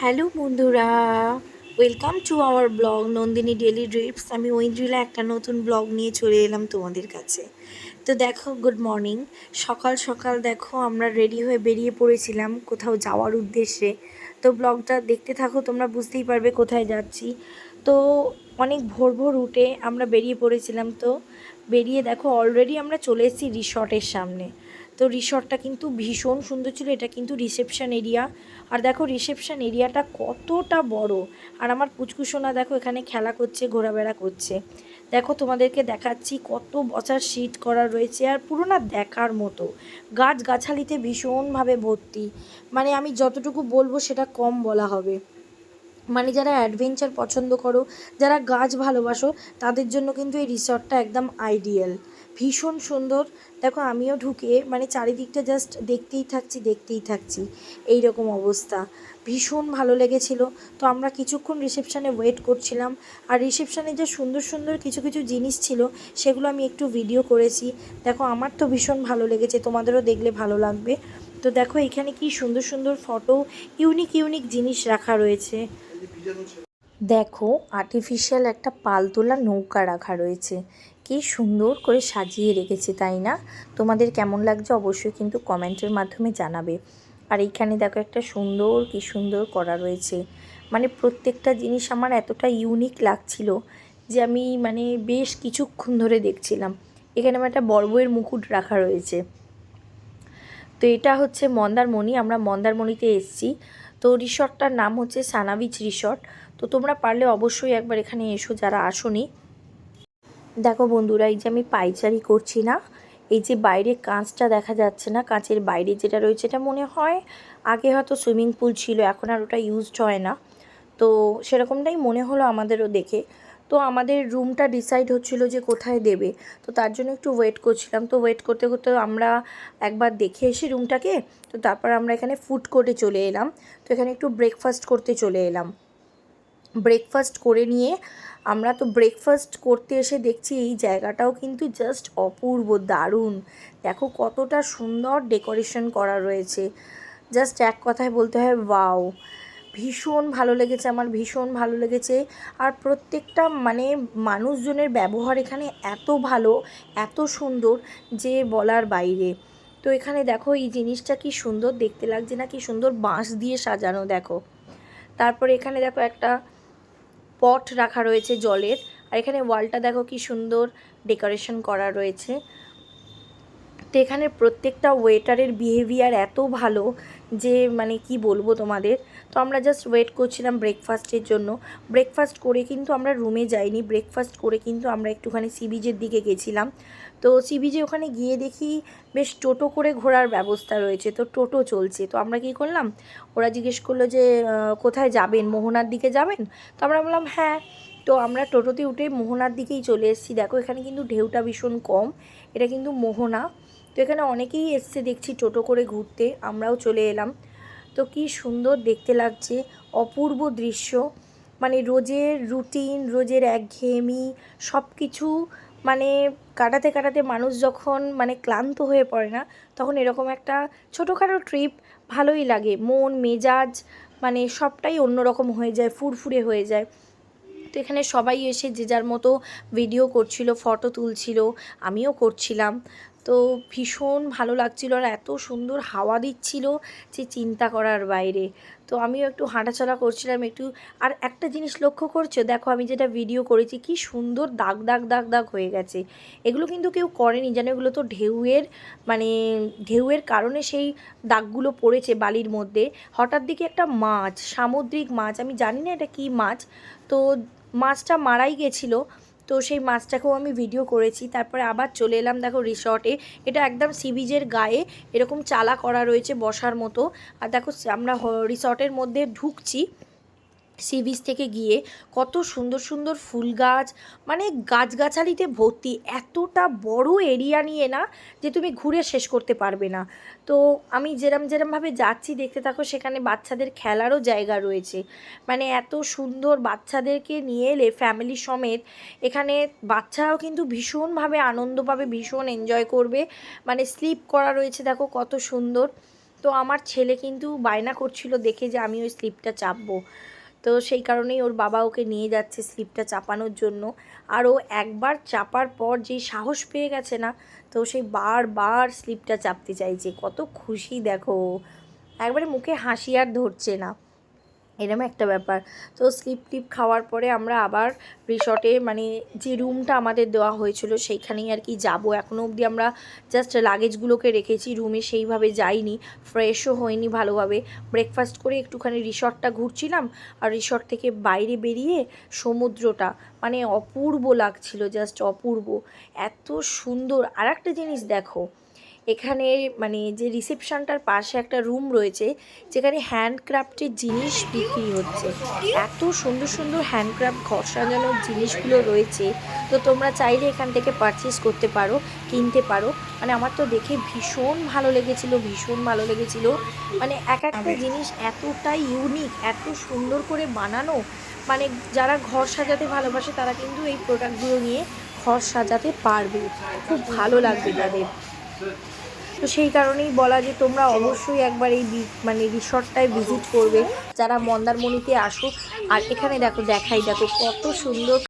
Hello বন্ধুরা, welcome to our blog Nandini daily drips. আমি ঐন্দ্রিলা একটা নতুন ব্লগ নিয়ে চলে এলাম তোমাদের কাছে। তো দেখো, গুড মর্নিং। সকাল সকাল দেখো আমরা রেডি হয়ে বেরিয়ে পড়েছিলাম কোথাও যাওয়ার উদ্দেশ্যে। তো ব্লগটা দেখতে থাকো, তোমরা বুঝতেই পারবে কোথায় যাচ্ছি। তো অনেক ভোর ভোর উঠে আমরা বেরিয়ে পড়েছিলাম। তো বেরিয়ে দেখো অলরেডি আমরা চলে এসেছি রিসর্টের সামনে। তো রিসর্টটা কিন্তু ভীষণ সুন্দর ছিল। এটা কিন্তু রিসেপশন এরিয়া। আর দেখো রিসেপশন এরিয়াটা কতটা বড়। আর আমার পুচকুসোনা দেখো এখানে খেলা করছে, ঘোরাফেরা করছে। দেখো তোমাদেরকে দেখাচ্ছি কত বসার সিট করা রয়েছে, আর পুরো না দেখার মতো। গাছগাছালিতে ভীষণভাবে ভর্তি। মানে আমি যতটুকু বলবো সেটা কম বলা হবে। মানে যারা অ্যাডভেঞ্চার পছন্দ করো, যারা গাছ ভালোবাসো, তাদের জন্য কিন্তু এই রিসর্টটা একদম আইডিয়াল। ভীষণ সুন্দর। দেখো আমিও ঢুকে মানে চারিদিকটা জাস্ট দেখতেই থাকছি এই রকম অবস্থা। ভীষণ ভালো লেগেছিল। তো আমরা কিছুক্ষণ রিসেপশানে ওয়েট করছিলাম। আর রিসেপশানে যে সুন্দর সুন্দর কিছু কিছু জিনিস ছিল, সেগুলো আমি একটু ভিডিও করেছি। দেখো আমার তো ভীষণ ভালো লেগেছে, তোমাদেরও দেখলে ভালো লাগবে। তো দেখো এখানে কি সুন্দর সুন্দর ফটো, ইউনিক ইউনিক জিনিস রাখা রয়েছে। দেখো আর্টিফিশিয়াল একটা পালতোলা নৌকা রাখা রয়েছে। কি সুন্দর করে সাজিয়ে রেখেছে, তাই না? তোমাদের কেমন লাগছে অবশ্যই কিন্তু কমেন্টের মাধ্যমে জানাবে। আর এইখানে দেখো একটা সুন্দর, কি সুন্দর করা রয়েছে। মানে প্রত্যেকটা জিনিস আমার এতটা ইউনিক লাগছিল যে আমি মানে বেশ কিছুক্ষণ ধরে দেখছিলাম। এখানে আমার একটা বড় বউয়ের মুকুট রাখা রয়েছে। তো এটা হচ্ছে মন্দারমণি, আমরা মন্দারমণিতে এসেছি। তো রিসর্টটার নাম হচ্ছে সানা বিচ রিসর্ট। তো তোমরা পারলে অবশ্যই একবার এখানে এসো যারা আসোনি। দেখো বন্ধুরা, এই যে আমি পাইচারি করছি না, এই যে বাইরে কাঁচটা দেখা যাচ্ছে না, কাঁচের বাইরে যেটা রয়েছে এটা মনে হয় আগে হয়তো সুইমিং পুল ছিল, এখন আর ওটা ইউজড হয় না। তো সেরকমটাই মনে হলো আমাদেরও দেখে। তো আমাদের রুমটা ডিসাইড হচ্ছিল যে কোথায় দেবে। তো তার জন্য একটু ওয়েট করছিলাম। তো ওয়েট করতে করতে আমরা একবার দেখে এসি রুমটাকে। তো তারপর আমরা এখানে ফুড কোর্টে চলে এলাম। তো এখানে একটু ব্রেকফাস্ট করতে চলে এলাম। ব্রেকফাস্ট করে নিয়ে আমরা তো ব্রেকফাস্ট করতে এসে দেখছি এই জায়গাটাও কিন্তু জাস্ট অপূর্ব, দারুণ। দেখো কতটা সুন্দর ডেকোরেশন করা রয়েছে। জাস্ট এক কথায় বলতে হয় ওয়াও। ভীষণ ভালো লেগেছে আমার, ভীষণ ভালো লেগেছে। আর প্রত্যেকটা মানে মানুষজনের ব্যবহার এখানে এত ভালো, এত সুন্দর যে বলার বাইরে। তো এখানে দেখো এই জিনিসটা কি সুন্দর দেখতে লাগছে না, কি সুন্দর বাঁশ দিয়ে সাজানো দেখো। তারপরে এখানে দেখো একটা পট রাখা রয়েছে জলের। আর এখানে ওয়ালটা দেখো কি সুন্দর ডেকোরেশন করা রয়েছে। তো এখানে প্রত্যেকটা ওয়েটারের বিহেভিয়ার এত ভালো যে মানে কি বলবো তোমাদের। তো আমরা জাস্ট ওয়েট করছিলাম ব্রেকফাস্টের জন্য। ব্রেকফাস্ট করে কিন্তু আমরা রুমে যাইনি, ব্রেকফাস্ট করে কিন্তু আমরা একটুখানি সি বিচের দিকে গেছিলাম। তো সি বিচে ওখানে গিয়ে দেখি বেশ টোটো করে ঘোরার ব্যবস্থা রয়েছে। তো টোটো চলছে। তো আমরা কী করলাম, ওরা জিজ্ঞেস করলো যে কোথায় যাবেন, মোহনার দিকে যাবেন? তো আমরা বললাম হ্যাঁ। তো আমরা টোটোতে উঠে মোহনার দিকেই চলে এসেছি। দেখো এখানে কিন্তু ঢেউটা ভীষণ কম, এটা কিন্তু মোহনা। তো এখানে অনেকেই এসছে দেখছি টোটো করে ঘুরতে, আমরাও চলে এলাম। তো কি সুন্দর দেখতে লাগছে, অপূর্ব দৃশ্য। মানে রোজের রুটিন, রোজের একঘেয়েমি সব কিছু মানে কাটাতে কাটাতে মানুষ যখন মানে ক্লান্ত হয়ে পড়ে না, তখন এরকম একটা ছোটোখাটো ট্রিপ ভালোই লাগে। মন মেজাজ মানে সবটাই অন্যরকম হয়ে যায়, ফুরফুরে হয়ে যায়। তো এখানে সবাই এসে যে যার মতো ভিডিও করছিল, ফটো তুলছিল, আমিও করছিলাম। তো ভীষণ ভালো লাগছিল, আর এত সুন্দর হাওয়া দিচ্ছিল যে চিন্তা করার বাইরে। তো আমিও একটু হাঁটাচলা করছিলাম একটু। আর একটা জিনিস লক্ষ্য করছো, দেখো আমি যেটা ভিডিও করেছি কি সুন্দর দাগ দাগ দাগ দাগ হয়ে গেছে। এগুলো কিন্তু কেউ করেনি যেন, এগুলো তো ঢেউয়ের মানে ঢেউয়ের কারণে সেই দাগগুলো পড়েছে বালির মধ্যে। হঠাৎ দিকে একটা মাছ, সামুদ্রিক মাছ, আমি জানি না এটা কী মাছ। তো মাছটা মারাই গেছিলো। তো সেই মাছটাকেও আমি ভিডিও করেছি। তারপরে আবার চলে এলাম দেখো রিসর্টে। এটা একদম সি বিচের গায়ে এরকম চালা করা রয়েছে বসার মতো। আর দেখো আমরা রিসর্টের মধ্যে ঢুকছি সি বিচ থেকে গিয়ে, কত সুন্দর সুন্দর ফুল গাছ, মানে গাছগাছালিতে ভর্তি। এতটা বড় এরিয়া নিয়ে না যে তুমি ঘুরে শেষ করতে পারবে না। তো আমি যেরমভাবে যাচ্ছি দেখতে থাকো, সেখানে বাচ্চাদের খেলারও জায়গা রয়েছে। মানে এত সুন্দর, বাচ্চাদেরকে নিয়ে এলে ফ্যামিলি সমেত এখানে বাচ্চারাও কিন্তু ভীষণভাবে আনন্দ পাবে, ভীষণ এনজয় করবে। মানে স্লিপ করা রয়েছে দেখো কত সুন্দর। তো আমার ছেলে কিন্তু বায়না করছিল দেখে যে আমি ওই স্লিপটা চাপবো, তো সেই কারণেই ওর বাবা ওকে নিয়ে যাচ্ছে স্লিপটা চাপানোর জন্য। আর ও একবার চাপার পর যেই সাহস পেয়ে গেছে না, তো সেই বারবার স্লিপটা চাপতে চাইছে। কত খুশি দেখো, একবারে মুখে হাসি আর ধরছে না, এরকম একটা ব্যাপার। তো স্লিপ টিপ খাওয়ার পরে আমরা আবার রিসর্টে মানে যে রুমটা আমাদের দেওয়া হয়েছিল সেইখানেই আর কি যাবো। এখনও অবধি আমরা জাস্ট লাগেজগুলোকে রেখেছি রুমে, সেইভাবে যাইনি, ফ্রেশও হয়নি ভালোভাবে। ব্রেকফাস্ট করে একটুখানি রিসর্টটা ঘুরছিলাম, আর রিসর্ট থেকে বাইরে বেরিয়ে সমুদ্রটা মানে অপূর্ব লাগছিল, জাস্ট অপূর্ব, এত সুন্দর। আর একটা জিনিস দেখো, এখানে মানে যে রিসেপশনটার পাশে একটা রুম রয়েছে যেখানে হ্যান্ডক্রাফটের জিনিস বিক্রি হচ্ছে। এত সুন্দর সুন্দর হ্যান্ডক্রাফট ঘর সাজানোর জিনিসগুলো রয়েছে, তো তোমরা চাইলে এখান থেকে পারচেস করতে পারো, কিনতে পারো। মানে আমার তো দেখে ভীষণ ভালো লেগেছিলো, ভীষণ ভালো লেগেছিলো। মানে এক একটা জিনিস এতটাই ইউনিক, এত সুন্দর করে বানানো, মানে যারা ঘর সাজাতে ভালোবাসে তারা কিন্তু এই প্রোডাক্টগুলো নিয়ে ঘর সাজাতে পারবে, খুব ভালো লাগবে তাদের। তো সেই কারণেই বলা যে তোমরা অবশ্যই একবার এই মানে রিসর্টটায় ভিজিট করবে যারা মন্দারমণিতে আসো। আর এখানে দেখো, দেখো কত সুন্দর